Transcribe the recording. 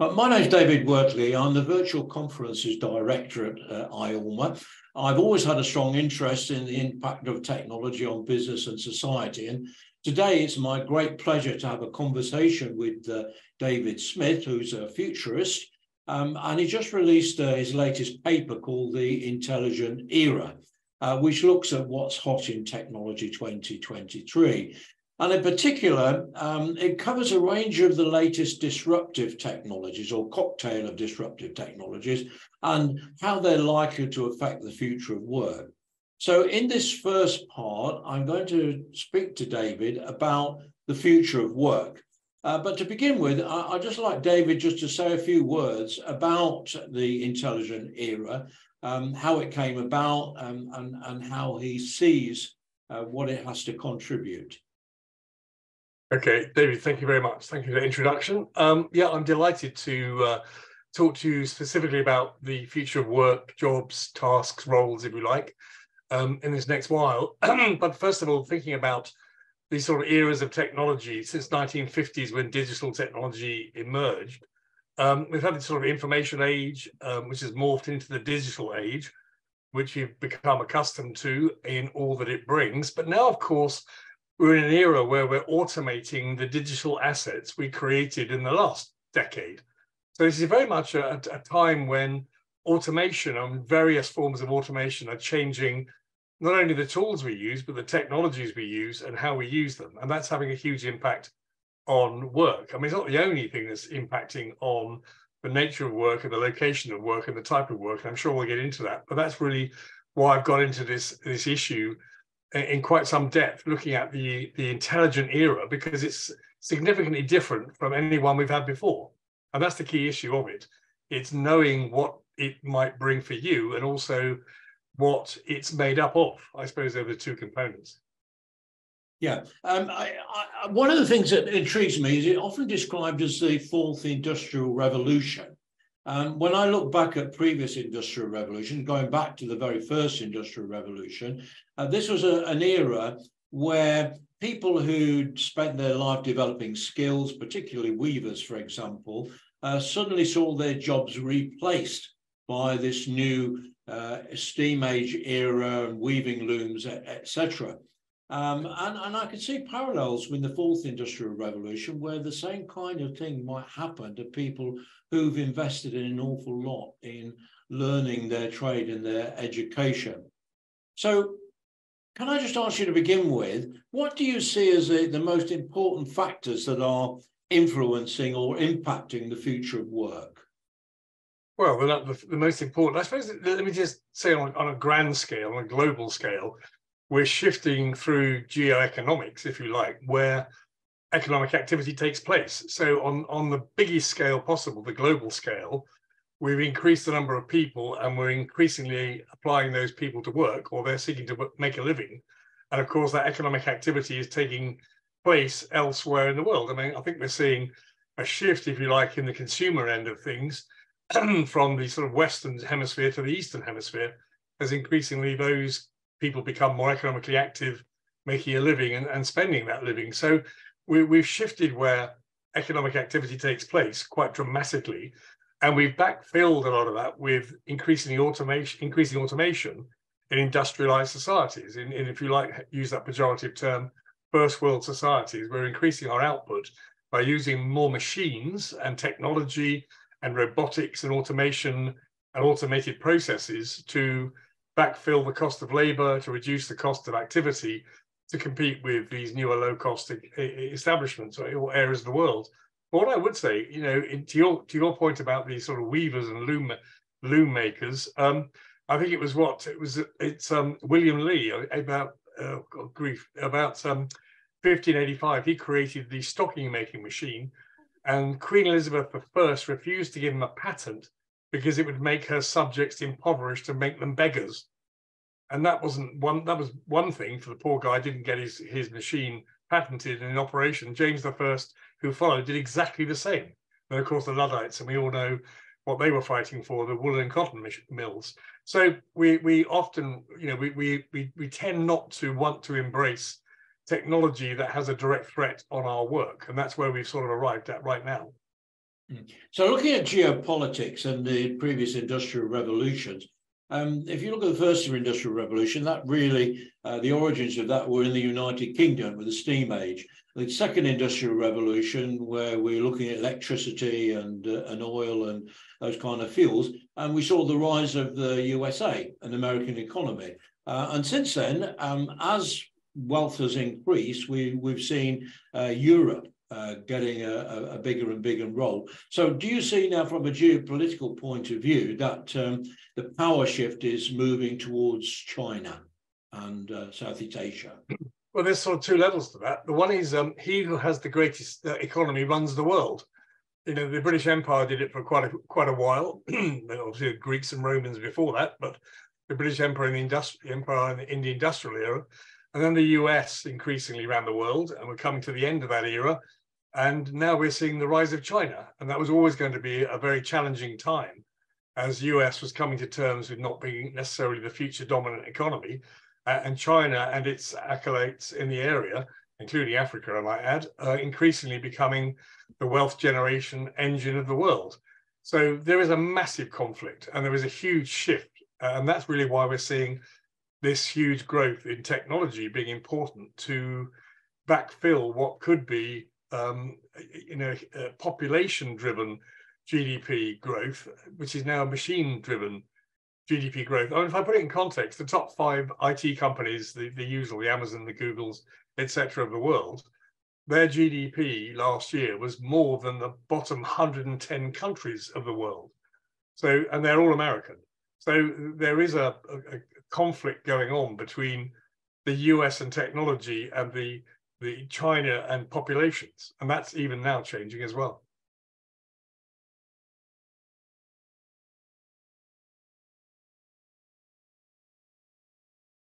My name's David Wortley. I'm the Virtual Conferences Director at IORMA. I've always had a strong interest in the impact of technology on business and society. And today it's my great pleasure to have a conversation with David Smith, who's a futurist. And he just released his latest paper called The Intelligent Era, which looks at what's hot in technology 2023. And in particular, it covers a range of the latest disruptive technologies or cocktail of disruptive technologies and how they're likely to affect the future of work. So in this first part, I'm going to speak to David about the future of work. But to begin with, I'd just like David just to say a few words about the intelligent era, how it came about and how he sees what it has to contribute. Okay, David, thank you very much. Thank you for the introduction. Yeah, I'm delighted to talk to you specifically about the future of work, jobs, tasks, roles, if you like, in this next while. But first of all, thinking about these sort of eras of technology since 1950s when digital technology emerged. We've had this sort of information age, which has morphed into the digital age, which you've become accustomed to in all that it brings. But now, of course, we're in an era where we're automating the digital assets we created in the last decade. So this is very much a time when automation and various forms of automation are changing not only the tools we use, but the technologies we use and how we use them. And that's having a huge impact on work. I mean, it's not the only thing that's impacting on the nature of work and the location of work and the type of work. I'm sure we'll get into that, but that's really why I've got into this issue in quite some depth, looking at the intelligent era, because it's significantly different from any one we've had before. And that's the key issue of it. It's knowing what it might bring for you and also what it's made up of. I suppose they're the two components. Yeah. One of the things that intrigues me is it's often described as the fourth industrial revolution. When I look back at previous industrial revolutions, going back to the very first industrial revolution, this was an era where people who'd spent their life developing skills, particularly weavers, for example, suddenly saw their jobs replaced by this new steam age era and weaving looms, etc. And I could see parallels with the fourth industrial revolution where the same kind of thing might happen to people who've invested in an awful lot in learning their trade and their education. So can I just ask you to begin with, what do you see as the most important factors that are influencing or impacting the future of work? Well, the most important, I suppose, let me just say on a grand scale, on a global scale, we're shifting through geoeconomics, if you like, where economic activity takes place. So on the biggest scale possible, the global scale, we've increased the number of people and we're increasingly applying those people to work, or they're seeking to make a living. And of course, that economic activity is taking place elsewhere in the world. I mean, I think we're seeing a shift, if you like, in the consumer end of things from the sort of Western hemisphere to the Eastern hemisphere, as increasingly those people become more economically active, making a living and spending that living. So we've shifted where economic activity takes place quite dramatically, and we've backfilled a lot of that with increasing automation in industrialized societies. In if you like, use that pejorative term, first world societies. We're increasing our output by using more machines and technology and robotics and automation and automated processes to backfill the cost of labor, to reduce the cost of activity, to compete with these newer low-cost establishments or areas of the world. But what I would say, you know, to your point about these sort of weavers and loom makers, I think it's William Lee about 1585. He created the stocking making machine, and Queen Elizabeth I refused to give him a patent because it would make her subjects impoverished and make them beggars. And that was one thing for the poor guy. Didn't get his machine patented and in operation. James I, who followed, did exactly the same. And of course, the Luddites, and we all know what they were fighting for, the wool and cotton mills. So we often, you know, we tend not to want to embrace technology that has a direct threat on our work, and that's where we've sort of arrived at right now. So looking at geopolitics and the previous industrial revolutions, if you look at the first industrial revolution, that really, the origins of that were in the United Kingdom with the steam age. The second industrial revolution, where we're looking at electricity and oil and those kind of fuels, and we saw the rise of the USA and American economy. And since then, as wealth has increased, we've seen Europe getting a bigger and bigger role. So do you see now from a geopolitical point of view that the power shift is moving towards China and Southeast Asia? Well, there's sort of two levels to that. The one is he who has the greatest economy runs the world. You know, the British Empire did it for quite a while. Obviously, the Greeks and Romans before that, but the British Empire in the industrial era, and then the US increasingly around the world, and we're coming to the end of that era. And now we're seeing the rise of China, and that was always going to be a very challenging time, as US was coming to terms with not being necessarily the future dominant economy, and China and its acolytes in the area, including Africa, I might add, increasingly becoming the wealth generation engine of the world. So there is a massive conflict, and there is a huge shift, and that's really why we're seeing this huge growth in technology being important to backfill what could be population-driven GDP growth, which is now machine-driven GDP growth. I mean, if I put it in context, the top 5 IT companies, the usual, the Amazon, the Googles, etc. of the world, their GDP last year was more than the bottom 110 countries of the world. So, and they're all American. So there is a conflict going on between the US and technology and the China and populations, and that's even now changing as well.